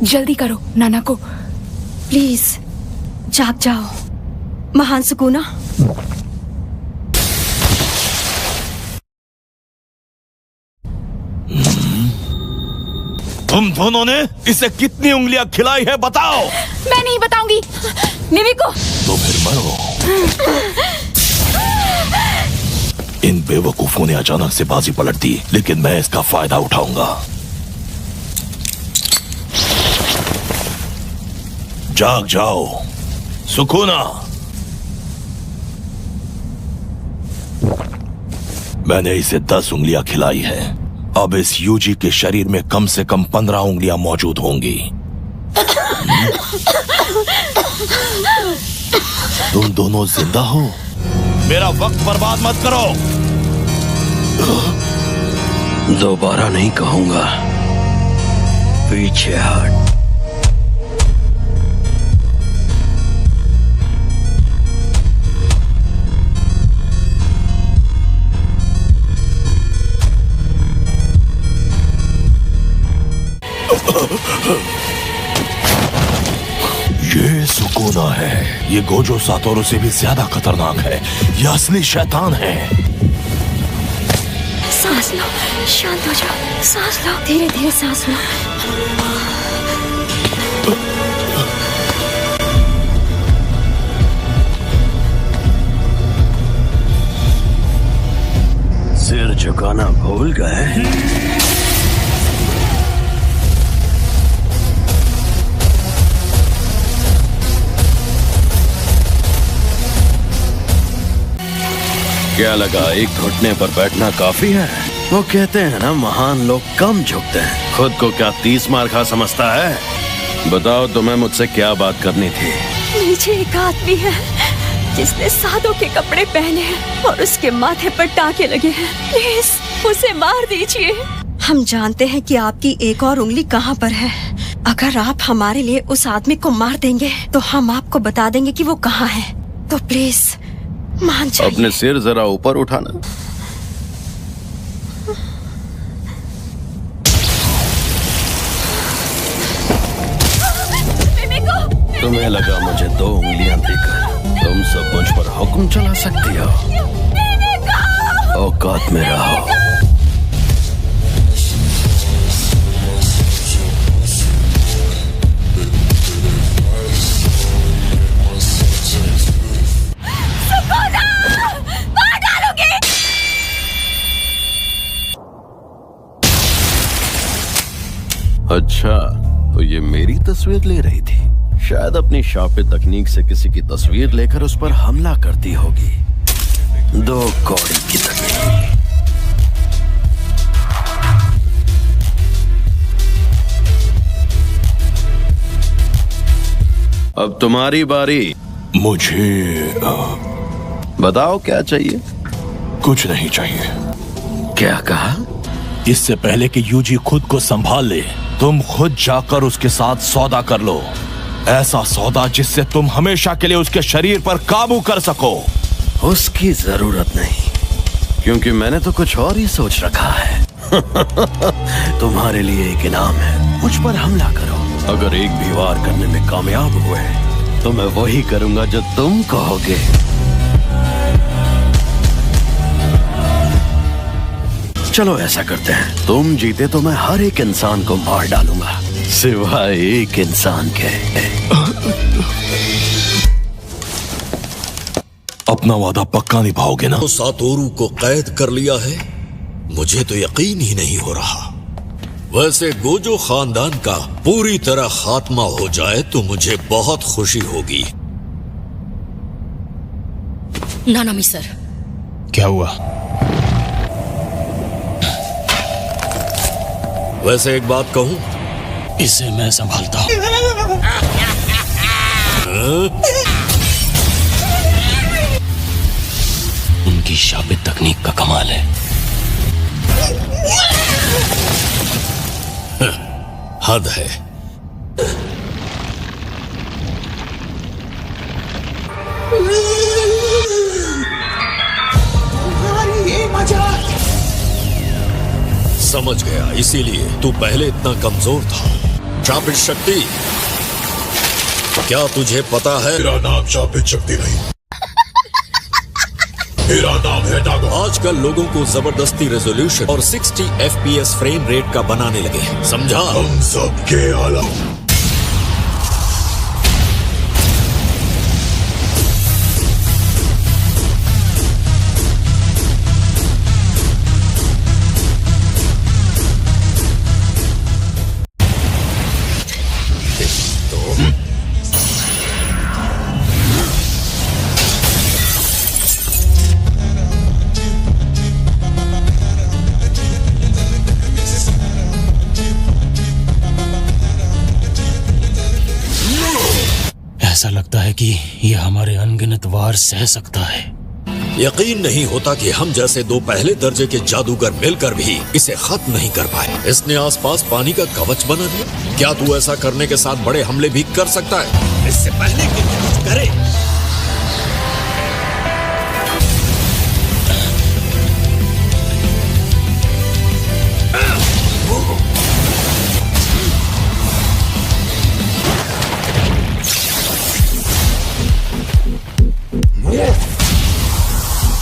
जल्दी करो, नाना को प्लीज जाग जाओ महान सुकूना। तुम दोनों ने इसे कितनी उंगलियां खिलाई है बताओ। मैं नहीं बताऊंगी निविको। तो फिर मरो। इन बेवकूफों ने अचानक से बाजी पलट दी, लेकिन मैं इसका फायदा उठाऊंगा। जाग जाओ सुकूना। मैंने इसे 10 उंगलियां खिलाई है। अब इस यूजी के शरीर में कम से कम 15 उंगलियां मौजूद होंगी। तुम दोनों जिंदा हो। मेरा वक्त बर्बाद मत करो। दोबारा नहीं कहूंगा। पीछे हट। ये सुकूना है। ये गोजो सातोरू से भी ज्यादा खतरनाक है। ये असली शैतान है। सांस लो, शांत हो जाओ। सांस लो, धीरे धीरे सांस लो। सिर झुकाना भूल गए। क्या लगा एक घुटने पर बैठना काफी है? वो कहते हैं ना महान लोग कम झुकते हैं। खुद को क्या 30 मार खा समझता है? बताओ तुम्हें मुझसे क्या बात करनी थी? नीचे एक आदमी है जिसने साधु के कपड़े पहने हैं और उसके माथे पर टाके लगे हैं। प्लीज उसे मार दीजिए। हम जानते हैं कि आपकी एक और उंगली कहाँ पर है। अगर आप हमारे लिए उस आदमी को मार देंगे तो हम आपको बता देंगे कि वो कहाँ है। तो प्लीज मान जाइए। अपने सिर जरा ऊपर उठाना। तुम्हें लगा मुझे 2 उंगलियां देकर तुम सब मुझ पर हुक्म चला सकती हो? औकात में रहो। अच्छा, तो ये मेरी तस्वीर ले रही थी। शायद अपनी शापित तकनीक से किसी की तस्वीर लेकर उस पर हमला करती होगी। 2 कौड़ी की तकनीक। अब तुम्हारी बारी। मुझे बताओ क्या चाहिए? कुछ नहीं चाहिए। क्या कहा? इससे पहले कि यूजी खुद को संभाल ले, तुम खुद जाकर उसके साथ सौदा कर लो। ऐसा सौदा जिससे तुम हमेशा के लिए उसके शरीर पर काबू कर सको। उसकी जरूरत नहीं, क्योंकि मैंने तो कुछ और ही सोच रखा है। तुम्हारे लिए एक इनाम है। मुझ पर हमला करो। अगर एक भी वार करने में कामयाब हुए तो मैं वही करूंगा जो तुम कहोगे। चलो ऐसा करते हैं। तुम जीते तो मैं हर एक इंसान को मार डालूंगा, सिवाय एक इंसान के। अपना वादा पक्का निभाओगे ना? तो सातोरू को कैद कर लिया है? मुझे तो यकीन ही नहीं हो रहा। वैसे गोजो खानदान का पूरी तरह खात्मा हो जाए तो मुझे बहुत खुशी होगी। नानामी सर। क्या हुआ? वैसे एक बात कहूं, इसे मैं संभालता हूं। उनकी शापित तकनीक का कमाल है। हद है। समझ गया, इसीलिए तू पहले इतना कमजोर था। शापित शक्ति, क्या तुझे पता है? मेरा नाम शापित शक्ति नहीं, मेरा नाम है डागो। आजकल लोगों को जबरदस्ती रेजोल्यूशन और 60 FPS फ्रेम रेट का बनाने लगे हैं, समझा? हम सब के अलावा ऐसा लगता है कि यह हमारे अनगिनत वार सह सकता है। यकीन नहीं होता कि हम जैसे दो पहले दर्जे के जादूगर मिलकर भी इसे खत्म नहीं कर पाए। इसने आसपास पानी का कवच बना दिया। क्या तू ऐसा करने के साथ बड़े हमले भी कर सकता है? इससे पहले कि तू कुछ करे,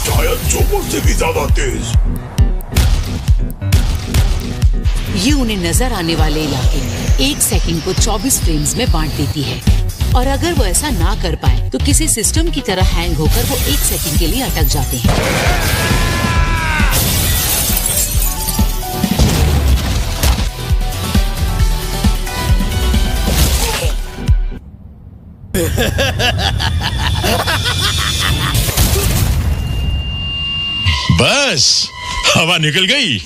शायद चोपों से भी ज्यादा तेज। ये उन्हें नजर आने वाले इलाके में 1 सेकंड को 24 फ्रेम्स में बांट देती है, और अगर वो ऐसा ना कर पाए तो किसी सिस्टम की तरह हैंग होकर वो 1 सेकंड के लिए अटक जाते हैं। बस हवा निकल गई।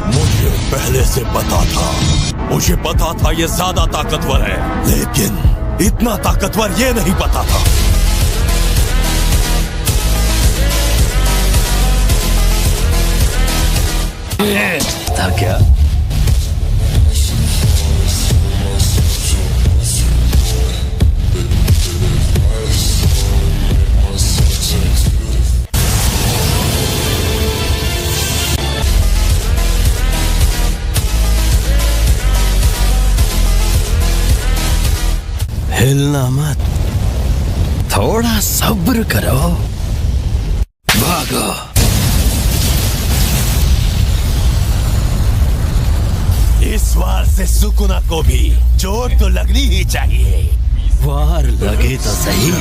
मुझे पहले से पता था, मुझे पता था ये ज्यादा ताकतवर है, लेकिन इतना ताकतवर ये नहीं पता था। था क्या? हिलना मत, थोड़ा सब्र करो, भागो। इस वार से सुकुना को भी चोट तो लगनी ही चाहिए। वार लगे तो सही।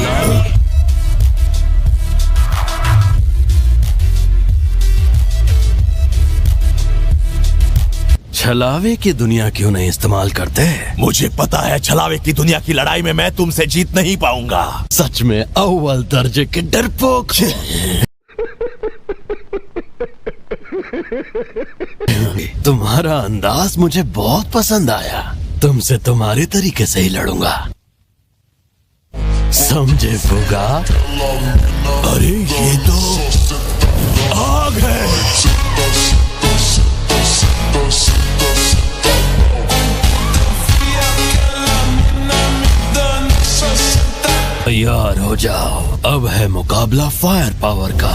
छलावे की दुनिया क्यों नहीं इस्तेमाल करते? मुझे पता है छलावे की दुनिया की लड़ाई में मैं तुमसे जीत नहीं पाऊंगा। सच में अव्वल दर्जे के डरपोक। तुम्हारा अंदाज मुझे बहुत पसंद आया। तुमसे तुम्हारे तरीके से ही लड़ूंगा, समझे फुगा? अरे ये तो आग है। तैयार हो जाओ, अब है मुकाबला फायर पावर का।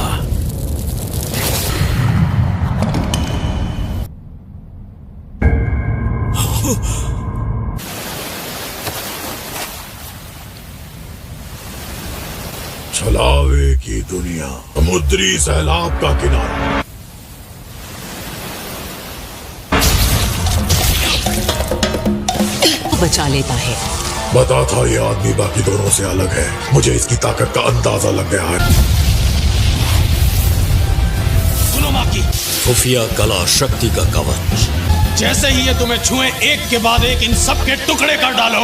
छलावे की दुनिया, समुद्री सैलाब का किनारा। बचा लेता है। बता था ये आदमी बाकी दोनों से अलग है। मुझे इसकी ताकत का अंदाजा लग गया है। सुनो माकी, खुफिया कला शक्ति का कवच। जैसे ही ये तुम्हें छुए एक के बाद एक इन सब के टुकड़े कर डालो।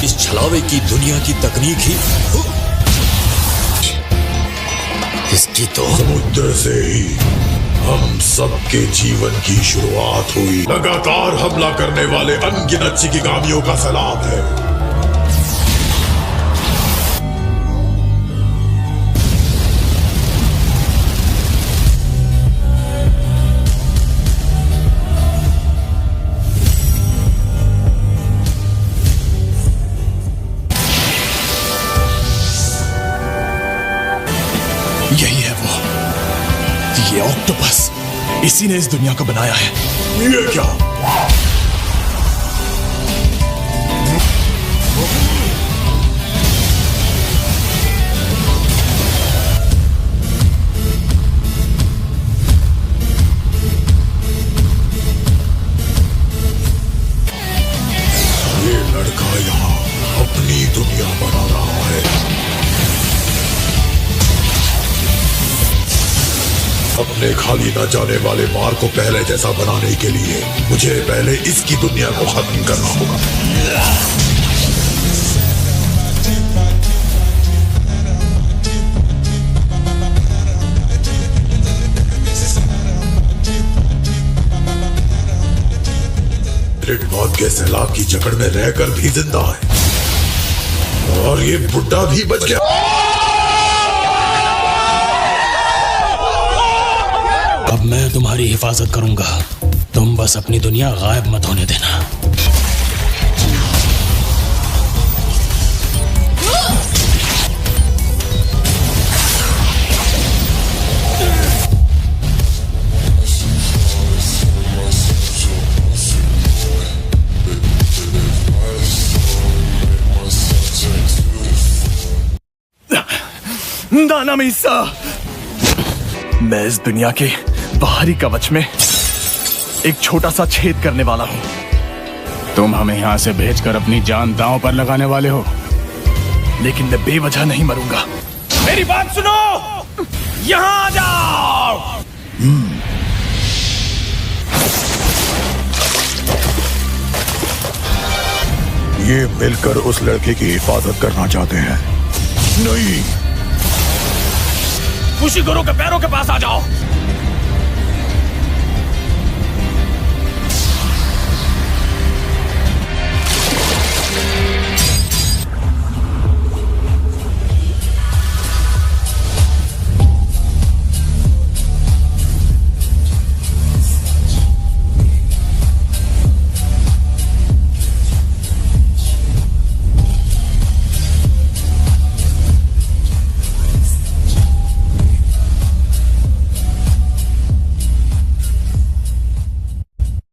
इस छलावे की दुनिया की तकनीक ही इसकी तो समुद्र से ही हम सबके जीवन की शुरुआत हुई। लगातार हमला करने वाले अनगिनत शिकिगामियों का सैलाब है। ये ऑक्टोपस, इसी ने इस दुनिया को बनाया है। ये क्या? ये लड़का यहाँ अपनी दुनिया बना रहा है। अपने खाली न जाने वाले मार को पहले जैसा बनाने के लिए मुझे पहले इसकी दुनिया को खत्म करना होगा। ग्रिड मौत के सैलाब की जकड़ में रहकर भी जिंदा है और ये बुड्ढा भी बच गया। अब मैं तुम्हारी हिफाजत करूंगा, तुम बस अपनी दुनिया गायब मत होने देना। नाना मीसा, मैं इस दुनिया के बाहरी कवच में एक छोटा सा छेद करने वाला हूं। तुम हमें यहाँ से भेजकर अपनी जान दांव पर लगाने वाले हो, लेकिन मैं बेवजह नहीं मरूंगा। मेरी बात सुनो, यहाँ आ जाओ। ये मिलकर उस लड़के की हिफाजत करना चाहते हैं। नहीं, खुशी गुरु के पैरों के पास आ जाओ।